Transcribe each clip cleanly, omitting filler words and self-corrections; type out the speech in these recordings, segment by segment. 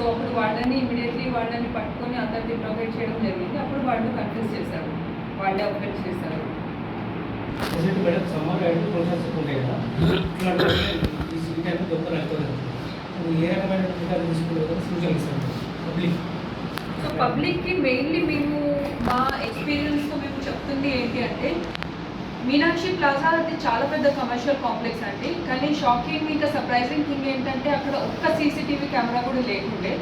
So అప్పుడు వాళ్ళని immediately వాళ్ళని పట్టుకొని అందరిని ఇంట్రోగేట్ చేయడం జరిగింది. అప్పుడు వాళ్ళు కన్ఫ్యూజ్ చేశారు, వాళ్ళే అఫెన్స్ చేశారు. సో పబ్లిక్కి మెయిన్లీ మేము మా ఎక్స్పీరియన్స్తో మేము చెప్తుంది ఏంటి అంటే, మీనాక్షి ప్లాజా అది చాలా పెద్ద కమర్షియల్ కాంప్లెక్స్ అండి. కానీ షాకింగ్ ఇంకా సర్ప్రైజింగ్ థింగ్ ఏంటంటే అక్కడ ఒక్క సీసీటీవీ కెమెరా కూడా లేకుండే.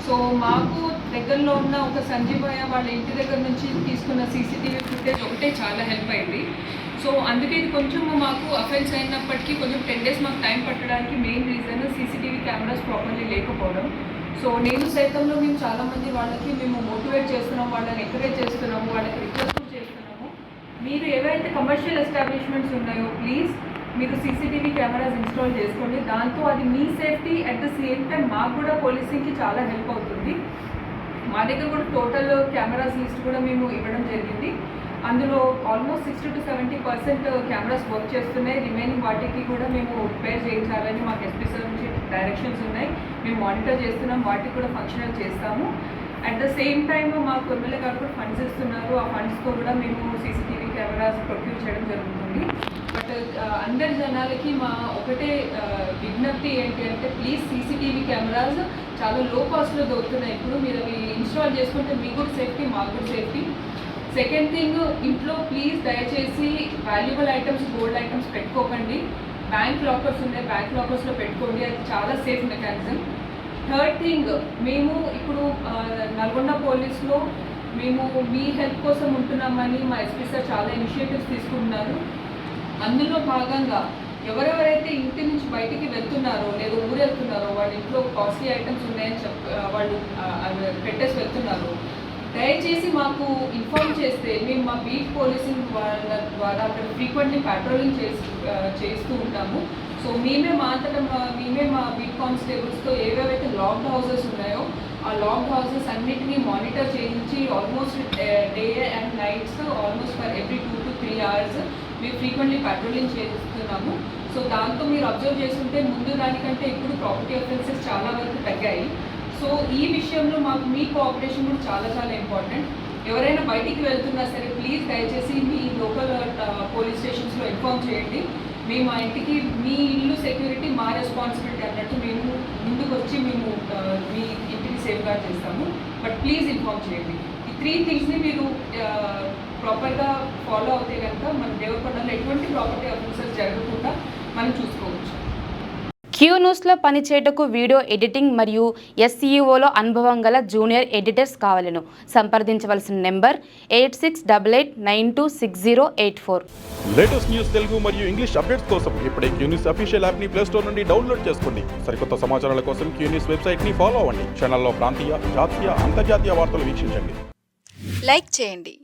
సో మాకు దగ్గరలో ఉన్న ఒక సంజీవయ్య వాళ్ళ ఇంటి దగ్గర నుంచి తీసుకున్న సీసీటీవీ ఫుటేజ్ ఒకటే చాలా హెల్ప్ అయింది. సో అందుకే ఇది కొంచెం మాకు అఫెన్స్ అయినప్పటికీ కొంచెం 10 days మాకు టైం పట్టడానికి main reason CCTV cameras properly లేకపోవడం. సో నేను సైతంలో మేము చాలామంది వాళ్ళకి మేము మోటివేట్ చేస్తున్నాము, వాళ్ళని ఎంకరేజ్ చేస్తున్నాము, వాళ్ళకి రిక్వెస్ట్ చేస్తున్నాము. మీరు ఏవైతే కమర్షియల్ ఎస్టాబ్లిష్మెంట్స్ ఉన్నాయో ప్లీజ్ మీరు సీసీటీవీ కెమెరాస్ ఇన్స్టాల్ చేసుకోండి. దాంతో అది మీ safety at the same time మాకు కూడా పోలీసింగ్కి చాలా హెల్ప్ అవుతుంది. మా దగ్గర కూడా టోటల్ కెమెరాస్ లిస్ట్ కూడా మేము ఇవ్వడం జరిగింది. అందులో ఆల్మోస్ట్ 60 to 70% కెమెరాస్ వర్క్ చేస్తున్నాయి. రిమైనింగ్ వాటికి కూడా మేము రిపేర్ చేయించాలని మాకు ఎస్పీ సార్ నుంచి డైరెక్షన్స్ ఉన్నాయి. మేము మానిటర్ చేస్తున్నాం, వాటికి కూడా ఫంక్షనల్ చేస్తాము. అట్ ద సేమ్ టైమ్ మాకు ఎమ్మెల్యే గారు కూడా ఫండ్స్ ఇస్తున్నారు. ఆ ఫండ్స్తో కూడా మేము సీసీటీవీ కెమెరాస్ ప్రొక్యూర్ చేయడం జరుగుతుంది. బట్ అందరి జనాలకి మా ఒకటే విజ్ఞప్తి ఏంటి అంటే, ప్లీజ్ సీసీటీవీ కెమెరాస్ చాలా లో కాస్ట్లో దొరుకుతున్నాయి. ఇప్పుడు మీరు అవి ఇన్స్టాల్ చేసుకుంటే మీకు కూడా సేఫ్టీ, మాకు కూడా సేఫ్టీ. సెకండ్ థింగ్, ఇంట్లో ప్లీజ్ దయచేసి వాల్యుబుల్ ఐటమ్స్, గోల్డ్ ఐటమ్స్ పెట్టుకోకండి. బ్యాంక్ లాకర్స్ ఉన్నాయి, బ్యాంక్ లాకర్స్లో పెట్టుకోండి, అది చాలా సేఫ్ మెకానిజం. థర్డ్ థింగ్, మేము ఇప్పుడు నల్గొండ పోలీస్లో మేము మీ హెల్ప్ కోసం ఉంటున్నామని మా ఎస్పీ సార్ చాలా ఇనిషియేటివ్స్ తీసుకుంటున్నారు. అందులో భాగంగా ఎవరెవరైతే ఇంటి నుంచి బయటికి వెళ్తున్నారో లేదా ఊరు వెళ్తున్నారో, వాళ్ళ ఇంట్లో కాస్ట్లీ ఐటమ్స్ ఉన్నాయని వాళ్ళు పెట్టేసి వెళ్తున్నారో, దయచేసి మాకు ఇన్ఫార్మ్ చేస్తే మేము మా బీట్ పోలీసింగ్ వాళ్ళ ద్వారా అక్కడ ఫ్రీక్వెంట్లీ పెట్రోలింగ్ చేస్తూ ఉంటాము. సో మేమే మా బీట్ కానిస్టేబుల్స్తో ఏవేవైతే లాక్డ్ హౌసెస్ ఉన్నాయో ఆ లాక్డ్ హౌసెస్ అన్నిటినీ మానిటర్ చేయించి almost day and nights almost for every 2 to 3 hours మేము ఫ్రీక్వెంట్లీ పెట్రోలింగ్ చేస్తున్నాము. సో దాంతో మీరు అబ్జర్వ్ చేసుకుంటే ముందు దానికంటే ఇప్పుడు ప్రాపర్టీ అఫెన్సెస్ చాలా వరకు తగ్గాయి. సో ఈ విషయంలో మాకు మీ కోఆపరేషన్ కూడా చాలా చాలా ఇంపార్టెంట్. ఎవరైనా బయటికి వెళ్తున్నా సరే ప్లీజ్ దయచేసి మీ లోకల్ పోలీస్ స్టేషన్స్లో ఇన్ఫార్మ్ చేయండి. మేము మా ఇంటికి మీ ఇల్లు సెక్యూరిటీ మా రెస్పాన్సిబిలిటీ అన్నట్టు మేము ముందుకు వచ్చి మేము మీ ఇంటిని సేఫ్ గార్డ్ చేస్తాము. బట్ ప్లీజ్ ఇన్ఫార్మ్ చేయండి. ఈ 3 థింగ్స్ని మీరు ప్రాపర్గా ఫాలో అవుతే కనుక మన దేవరకొండలో ఎటువంటి ప్రాపర్టీ అఫెన్సెస్ జరగకుండా మనం చూసుకోవచ్చు. క్యూ న్యూస్లో పనిచేయటకు వీడియో ఎడిటింగ్ మరియు SEOలో అనుభవం గల జూనియర్ ఎడిటర్స్ కావాలను. సంప్రదించవలసిన నెంబర్ 8688926084. లేటెస్ట్ న్యూస్ తెలుగు మరియు ఇంగ్లీష్ అప్డేట్స్ కోసం ఇప్పుడే క్యూ న్యూస్ అఫీషియల్ యాప్ని ప్లే స్టోర్ నుండి డౌన్లోడ్ చేసుకోండి. సరికొత్త సమాచారాల కోసం క్యూ న్యూస్ వెబ్సైట్ని ఫాలో అవ్వండి. ఛానల్లో ప్రాంతీయ, జాతీయ, అంతర్జాతీయ వార్తలు వీక్షించండి. లైక్ చేయండి.